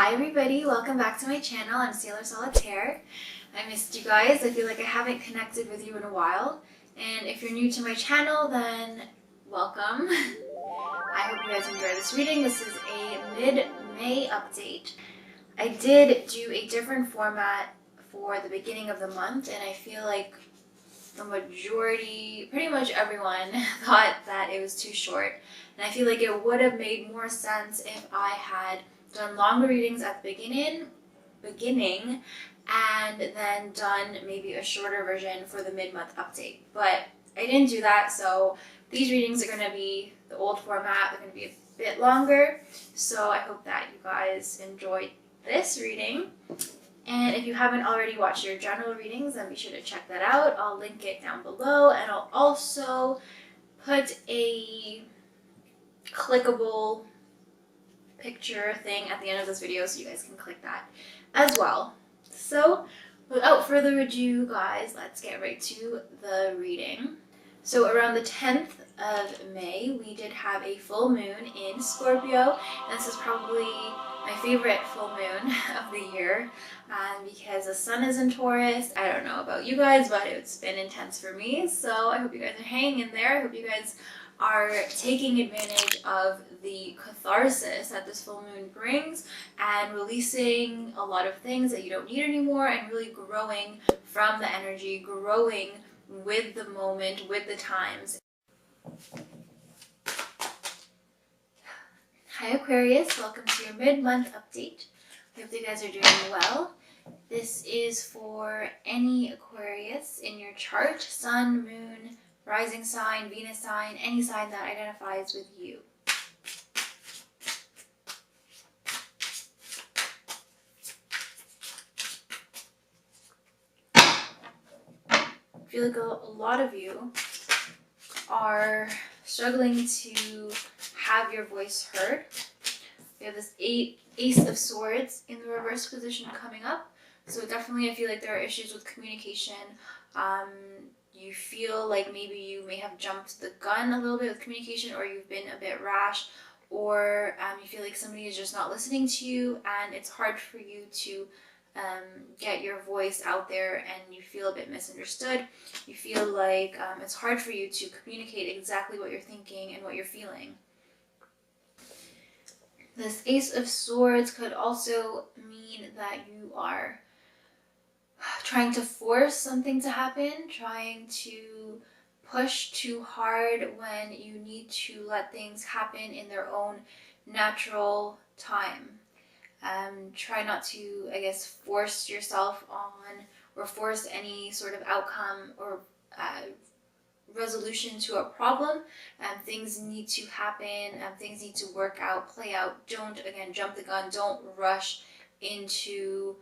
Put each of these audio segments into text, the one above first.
Hi everybody, welcome back to my channel. I'm Sailor Solitaire. I missed you guys. I feel like I haven't connected with you in a while. And if you're new to my channel, then welcome. I hope you guys enjoy this reading. This is a mid-May update. I did do a different format for the beginning of the month, and I feel like the majority, pretty much everyone, thought that it was too short. And I feel like it would have made more sense if I had done longer readings at the beginning and then done maybe a shorter version for the mid-month update. But I didn't do that, so these readings are going to be the old format. They're going to be a bit longer, so I hope that you guys enjoyed this reading. And if you haven't already watched your general readings, then be sure to check that out. I'll link it down below, and I'll also put a clickable picture thing at the end of this video so you guys can click that as well. So without further ado, guys, let's get right to the reading. So around the 10th of May, we did have a full moon in Scorpio, and this is probably my favorite full moon of the year because the sun is in Taurus. I don't know about you guys, but it's been intense for me, so I hope you guys are hanging in there. I hope you guys are taking advantage of the catharsis that this full moon brings and releasing a lot of things that you don't need anymore and really growing from the energy, growing with the moment, with the times. Hi Aquarius, welcome to your mid-month update. I hope you guys are doing well. This is for any Aquarius in your chart, sun, moon, rising sign, Venus sign, any sign that identifies with you. I feel like a lot of you are struggling to have your voice heard. We have this Ace of Swords in the reverse position coming up. So definitely I feel like there are issues with communication. You feel like maybe you may have jumped the gun a little bit with communication, or you've been a bit rash, or you feel like somebody is just not listening to you and it's hard for you to get your voice out there, and you feel a bit misunderstood. You feel like it's hard for you to communicate exactly what you're thinking and what you're feeling. This Ace of Swords could also mean that you are trying to force something to happen, trying to push too hard when you need to let things happen in their own natural time. Try not to, I guess, force yourself on or force any sort of outcome or resolution to a problem. Things need to happen, things need to work out, play out. Don't, again, jump the gun. Don't rush into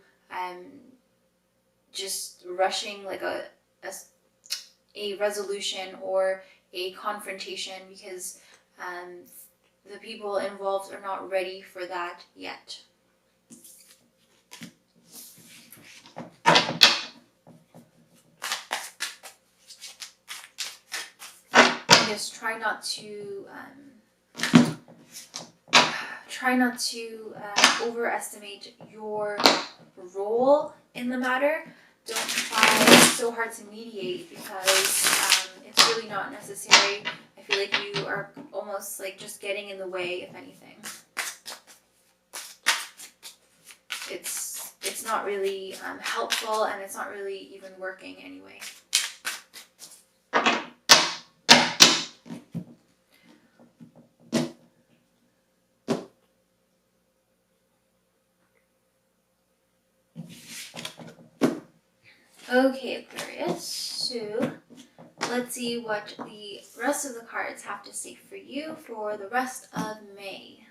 just rushing like a resolution or a confrontation, because the people involved are not ready for that yet. Just try not to overestimate your role in the matter. Don't try so hard to mediate, because it's really not necessary. I feel like you are almost like just getting in the way, if anything. It's not really helpful, and it's not really even working anyway. Okay, Aquarius, so let's see what the rest of the cards have to say for you for the rest of May.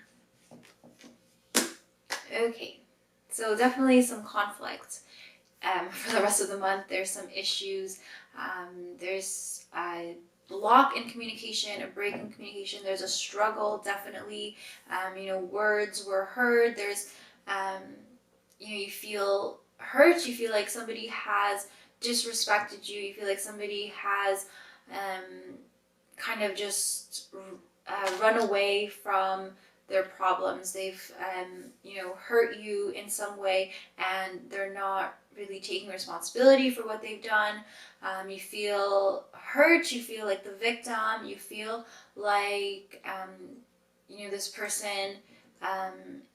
Okay, so definitely some conflict for the rest of the month. There's some issues. There's a block in communication, a break in communication. There's a struggle, definitely. Words were heard. There's, you feel hurt. You feel like somebody has disrespected you. You feel like somebody has kind of just run away from their problems. They've hurt you in some way, and they're not really taking responsibility for what they've done. You feel hurt, you feel like the victim, you feel like this person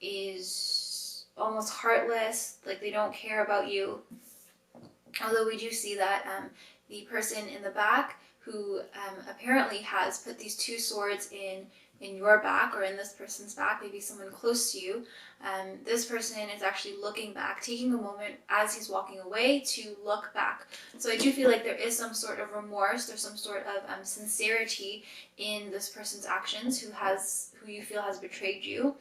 is almost heartless, like they don't care about you. Although we do see that the person in the back who apparently has put these two swords in your back, or in this person's back, maybe someone close to you, this person is actually looking back, taking a moment as he's walking away to look back. So I do feel like there is some sort of remorse, there's some sort of sincerity in this person's actions, who you feel has betrayed you.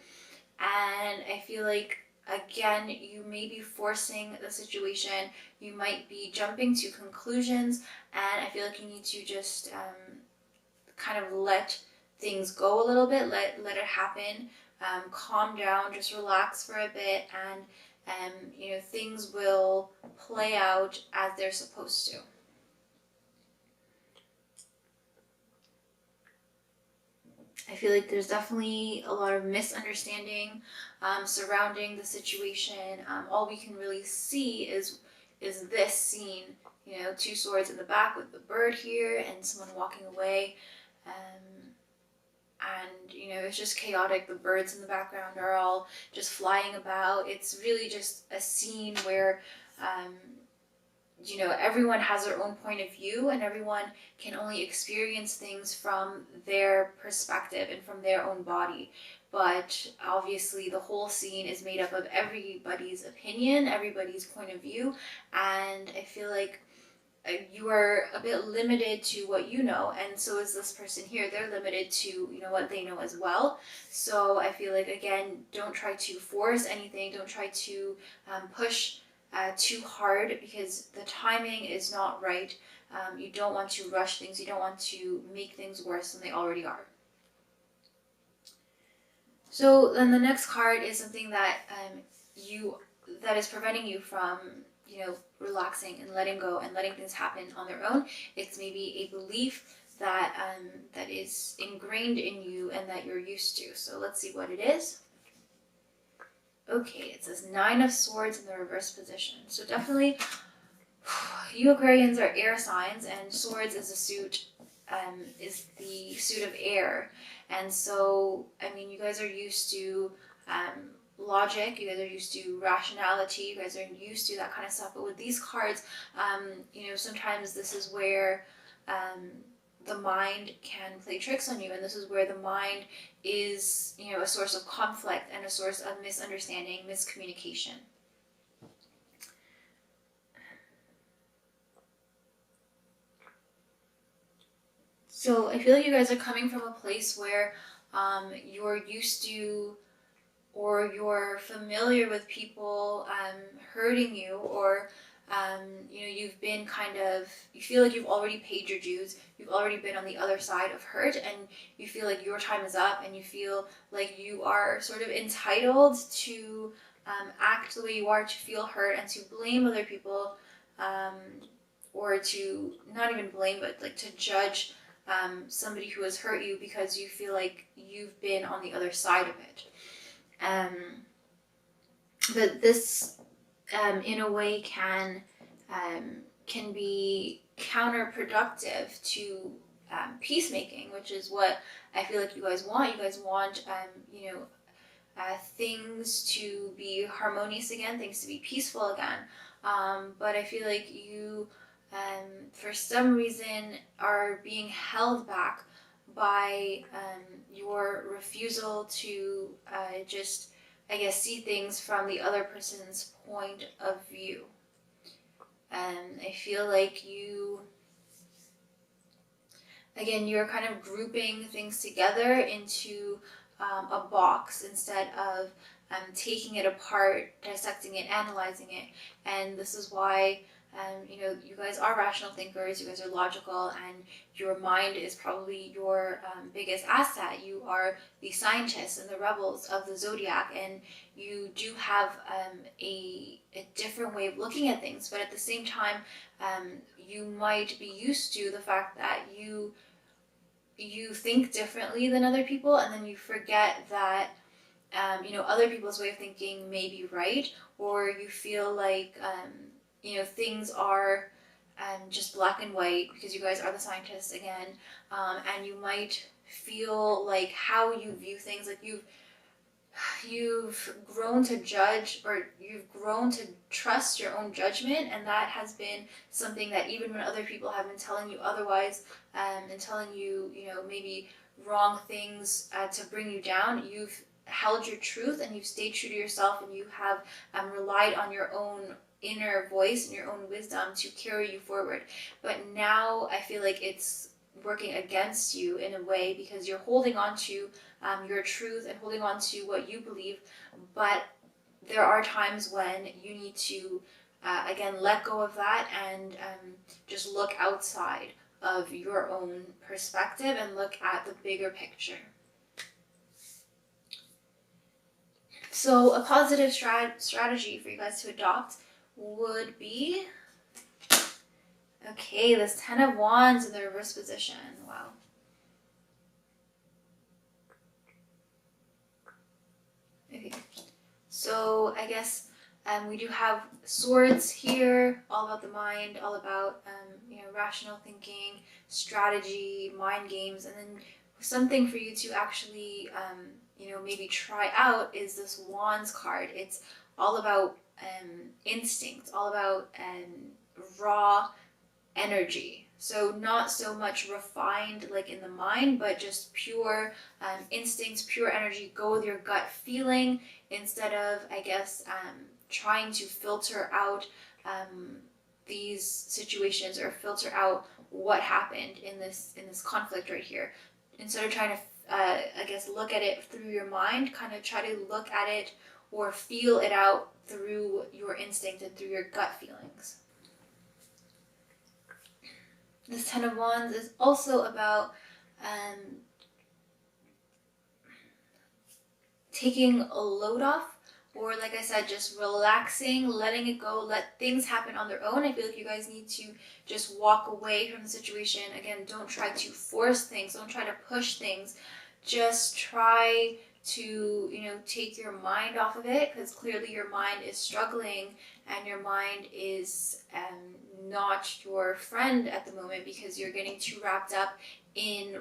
And I feel like, again, you may be forcing the situation, you might be jumping to conclusions, and I feel like you need to just kind of let things go a little bit, let it happen, calm down, just relax for a bit, and things will play out as they're supposed to. I feel like there's definitely a lot of misunderstanding surrounding the situation. All we can really see is this scene, two swords in the back with the bird here and someone walking away. And it's just chaotic. The birds in the background are all just flying about. It's really just a scene where everyone has their own point of view, and everyone can only experience things from their perspective and from their own body. But obviously the whole scene is made up of everybody's opinion, everybody's point of view, and I feel like you are a bit limited to what you know, and so is this person here. They're limited to what they know as well. So I feel like, again, don't try to force anything, don't try to push too hard, because the timing is not right. You don't want to rush things, you don't want to make things worse than they already are. So then the next card is something that that is preventing you from relaxing and letting go and letting things happen on their own. It's maybe a belief that that is ingrained in you and that you're used to. So let's see what it is. Okay, it says 9 of Swords in the reverse position. So definitely, you Aquarians are air signs, and Swords is the suit of air. And so, I mean, you guys are used to logic, you guys are used to rationality, you guys are used to that kind of stuff. But with these cards, sometimes this is where the mind can play tricks on you, and this is where the mind is, a source of conflict and a source of misunderstanding, miscommunication. So I feel like you guys are coming from a place where you're used to, or you're familiar with people hurting you, or you've been you feel like you've already paid your dues, you've already been on the other side of hurt, and you feel like your time is up, and you feel like you are sort of entitled to act the way you are, to feel hurt, and to blame other people, or to not even blame, but like to judge somebody who has hurt you, because you feel like you've been on the other side of it. But this, in a way, can be counterproductive to peacemaking, which is what I feel like you guys want. You guys want, things to be harmonious again, things to be peaceful again. But I feel like you, for some reason, are being held back by your refusal to just, I guess, see things from the other person's point of view. And I feel like you're kind of grouping things together into a box instead of taking it apart, dissecting it, analyzing it. And this is why you guys are rational thinkers, you guys are logical, and your mind is probably your biggest asset. You are the scientists and the rebels of the zodiac, and you do have a different way of looking at things, but at the same time, you might be used to the fact that you think differently than other people, and then you forget that you know, other people's way of thinking may be right, or you feel like, you know, things are just black and white because you guys are the scientists again, and you might feel like how you view things, like you've grown to judge, or you've grown to trust your own judgment, and that has been something that even when other people have been telling you otherwise, and telling you, you know, maybe wrong things to bring you down, you've held your truth and you've stayed true to yourself, and you have relied on your own inner voice and your own wisdom to carry you forward. But now I feel like it's working against you in a way, because you're holding on to your truth and holding on to what you believe, but there are times when you need to again let go of that and just look outside of your own perspective and look at the bigger picture. So a positive strategy for you guys to adopt would be, okay, this 10 of Wands in the reverse position. Wow. Okay, so I guess we do have swords here, all about the mind, all about you know, rational thinking, strategy, mind games, and then something for you to actually you know, maybe try out is this Wands card. It's all about instinct, all about raw energy. So not so much refined like in the mind, but just pure instincts, pure energy. Go with your gut feeling instead of, I guess, trying to filter out these situations or filter out what happened in this conflict right here. Instead of trying to, I guess, look at it through your mind, kind of try to look at it or feel it out through your instinct and through your gut feelings. This 10 of Wands is also about taking a load off, or like I said, just relaxing, letting it go, let things happen on their own. I feel like you guys need to just walk away from the situation. Again, don't try to force things, don't try to push things. Just try to, you know, take your mind off of it, because clearly your mind is struggling and your mind is not your friend at the moment, because you're getting too wrapped up in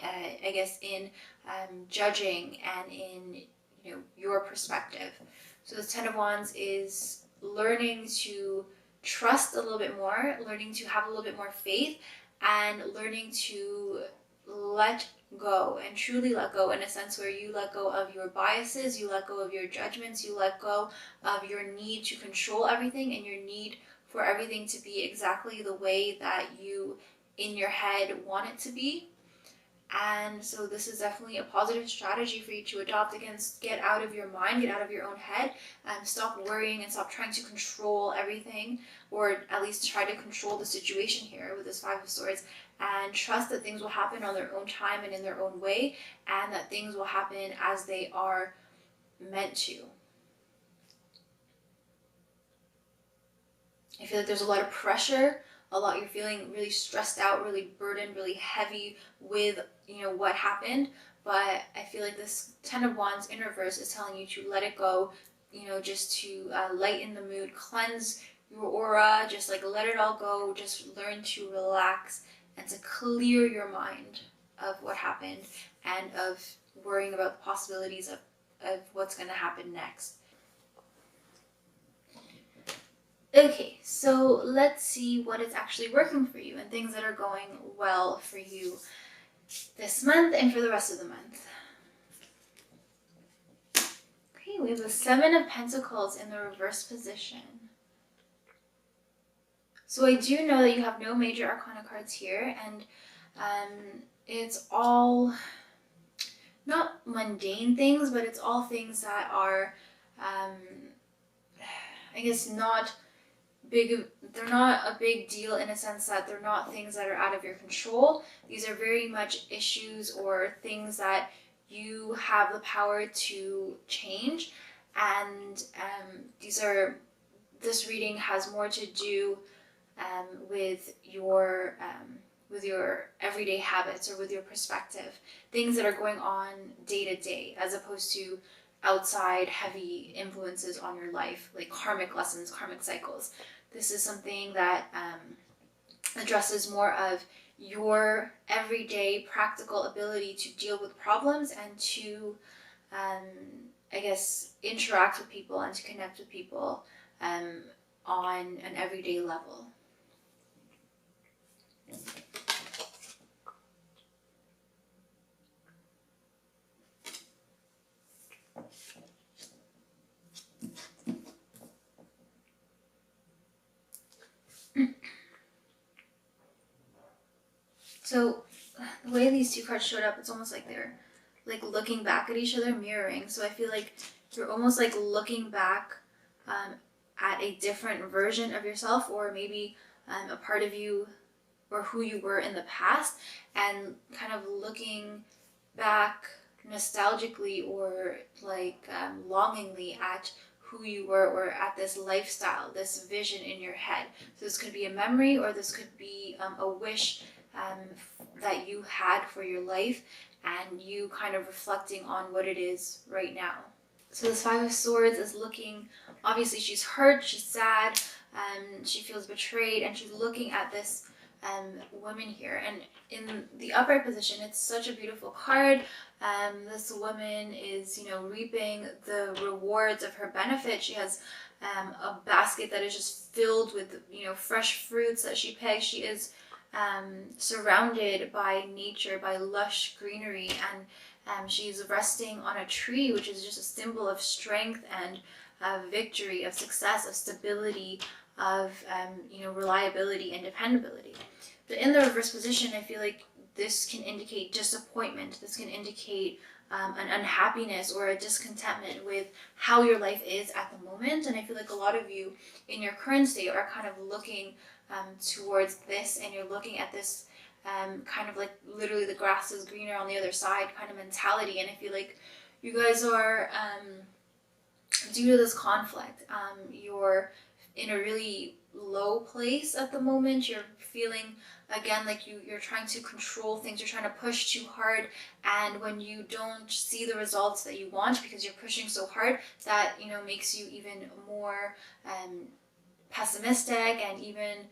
I guess in judging and in, you know, your perspective. So the 10 of Wands is learning to trust a little bit more, learning to have a little bit more faith, and learning to let go, and truly let go, in a sense where you let go of your biases, you let go of your judgments, you let go of your need to control everything and your need for everything to be exactly the way that you in your head want it to be. And so this is definitely a positive strategy for you to adopt. Again, get out of your mind, get out of your own head, and stop worrying and stop trying to control everything, or at least try to control the situation here with this 5 of Swords, and trust that things will happen on their own time and in their own way, and that things will happen as they are meant to. I feel like there's a lot of pressure, you're feeling really stressed out, really burdened, really heavy with, you know, what happened. But I feel like this 10 of Wands in reverse is telling you to let it go, you know, just to lighten the mood, cleanse your aura, just like let it all go, just learn to relax and to clear your mind of what happened and of worrying about the possibilities of what's going to happen next. Okay, so let's see what is actually working for you and things that are going well for you this month and for the rest of the month. Okay, we have the 7 of Pentacles in the reverse position. So I do know that you have no major arcana cards here, and it's all not mundane things, but it's all things that are, I guess, not big. They're not a big deal in a sense that they're not things that are out of your control. These are very much issues or things that you have the power to change, and this reading has more to do with your with your everyday habits or with your perspective, things that are going on day to day, as opposed to outside heavy influences on your life, like karmic lessons, karmic cycles. This is something that addresses more of your everyday practical ability to deal with problems and to, I guess, interact with people and to connect with people on an everyday level. So the way these two cards showed up, it's almost like they're like looking back at each other, mirroring. So I feel like you're almost like looking back at a different version of yourself, or maybe a part of you or who you were in the past, and kind of looking back nostalgically or like longingly at who you were, or at this lifestyle, this vision in your head. So this could be a memory, or this could be a wish that you had for your life, and you kind of reflecting on what it is right now. So this Five of Swords is looking, obviously she's hurt, she's sad, she feels betrayed, and she's looking at this woman here. And in the upright position, it's such a beautiful card. This woman is, reaping the rewards of her benefit. She has a basket that is just filled with, fresh fruits that she picked. She is surrounded by nature, by lush greenery, and she's resting on a tree, which is just a symbol of strength and victory, of success, of stability, of reliability and dependability. But in the reverse position, I feel like this can indicate disappointment. This can indicate an unhappiness or a discontentment with how your life is at the moment. And I feel like a lot of you in your current state are kind of looking towards this, and you're looking at this kind of like literally the grass is greener on the other side kind of mentality. And I feel like you guys are, due to this conflict, you're in a really low place at the moment. You're feeling, again, like you're trying to control things, you're trying to push too hard, and when you don't see the results that you want because you're pushing so hard, that makes you even more pessimistic, and even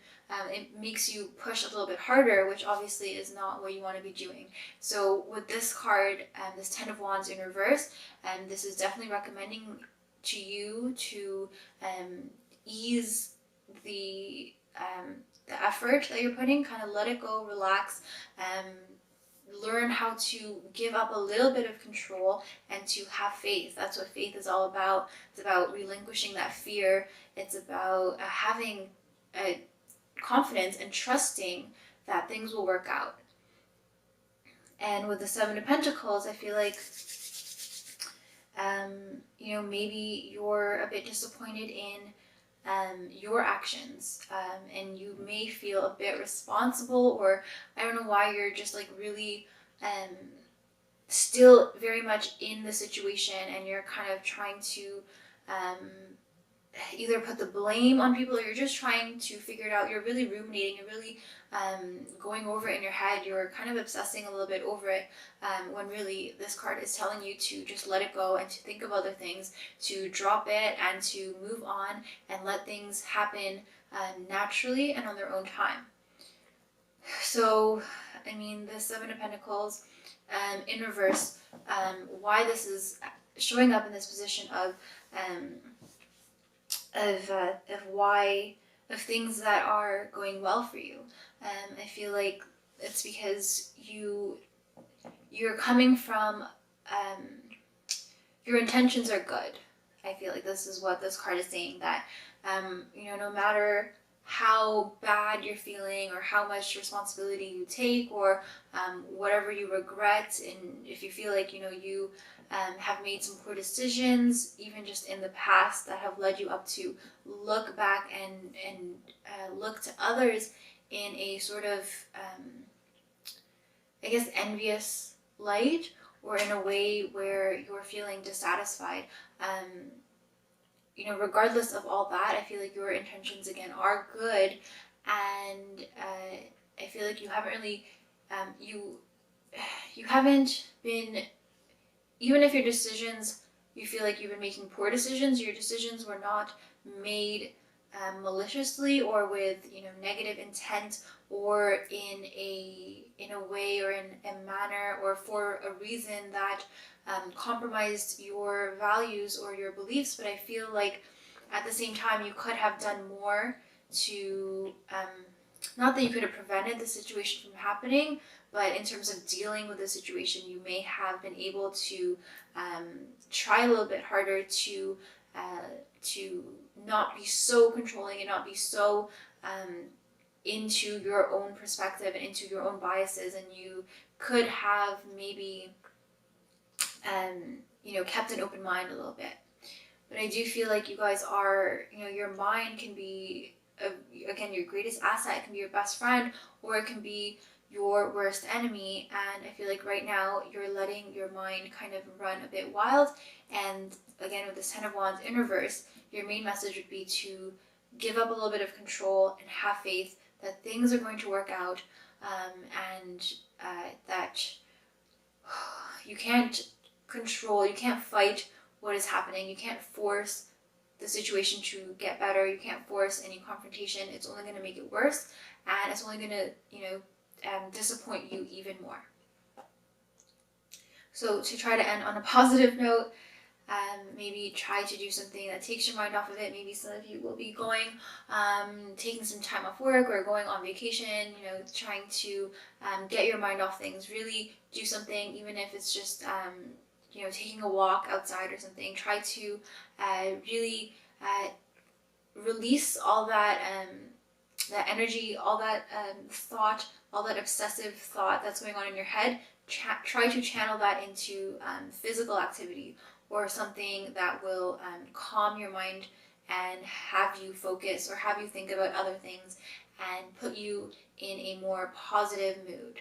it makes you push a little bit harder, which obviously is not what you want to be doing. So with this card, this Ten of Wands in reverse, this is definitely recommending to you to ease the effort that you're putting, kind of let it go, relax, learn how to give up a little bit of control and to have faith. That's what faith is all about. It's about relinquishing that fear. It's about having a confidence and trusting that things will work out. And with the Seven of Pentacles, I feel like maybe you're a bit disappointed in your actions, and you may feel a bit responsible, or I don't know why you're just like really still very much in the situation, and you're kind of trying to either put the blame on people, or you're just trying to figure it out. You're really ruminating, you're really going over it in your head, you're kind of obsessing a little bit over it, when really this card is telling you to just let it go and to think of other things, to drop it and to move on and let things happen naturally and on their own time. So, I mean, the Seven of Pentacles in reverse, why this is showing up in this position of things that are going well for you. I feel like it's because you're coming from, your intentions are good. I feel like this is what this card is saying, that no matter how bad you're feeling or how much responsibility you take, or whatever you regret, and if you feel like you have made some poor decisions even just in the past that have led you up to look back and look to others in a sort of I guess envious light, or in a way where you're feeling dissatisfied, regardless of all that, I feel like your intentions again are good, and I feel like you haven't really, you haven't been, even if your decisions, you feel like you've been making poor decisions, your decisions were not made maliciously or with, you know, negative intent, or in a way or in a manner or for a reason that compromised your values or your beliefs. But I feel like at the same time you could have done more to, not that you could have prevented the situation from happening, but in terms of dealing with the situation, you may have been able to try a little bit harder to not be so controlling and not be so into your own perspective and into your own biases. And you could have maybe you know, kept an open mind a little bit. But I do feel like you guys are, you know, your mind can be again your greatest asset. It can be your best friend, or it can be your worst enemy. And I feel like right now you're letting your mind kind of run a bit wild. And again, with this 10 of Wands in reverse, your main message would be to give up a little bit of control and have faith that things are going to work out, and that you can't control, you can't fight what is happening, you can't force the situation to get better, you can't force any confrontation. It's only going to make it worse, and it's only going to, you know, disappoint you even more. So to try to end on a positive note, maybe try to do something that takes your mind off of it. Maybe some of you will be going, taking some time off work or going on vacation, you know, trying to get your mind off things. Really do something, even if it's just, you know, taking a walk outside or something. Try to really release all that, that energy, all that thought, all that obsessive thought that's going on in your head. Try to channel that into physical activity, or something that will calm your mind and have you focus or have you think about other things and put you in a more positive mood.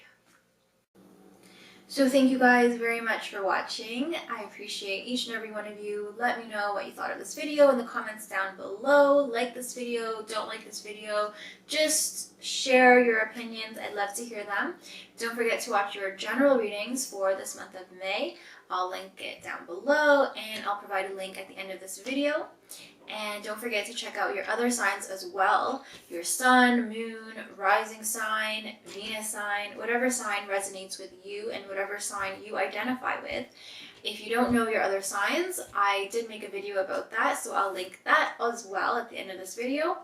So thank you guys very much for watching. I appreciate each and every one of you. Let me know what you thought of this video in the comments down below. Like this video, don't like this video. Just share your opinions. I'd love to hear them. Don't forget to watch your general readings for this month of May. I'll link it down below, and I'll provide a link at the end of this video. And don't forget to check out your other signs as well. Your sun, moon, rising sign, Venus sign, whatever sign resonates with you and whatever sign you identify with. If you don't know your other signs, I did make a video about that, so I'll link that as well at the end of this video.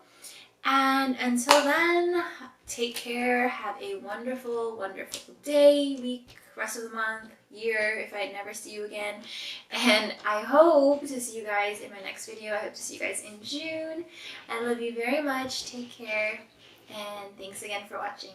And until then, take care, have a wonderful, wonderful day, week, rest of the month, year, if I never see you again. And I hope to see you guys in my next video. I hope to see you guys in June. I love you very much. Take care. And thanks again for watching.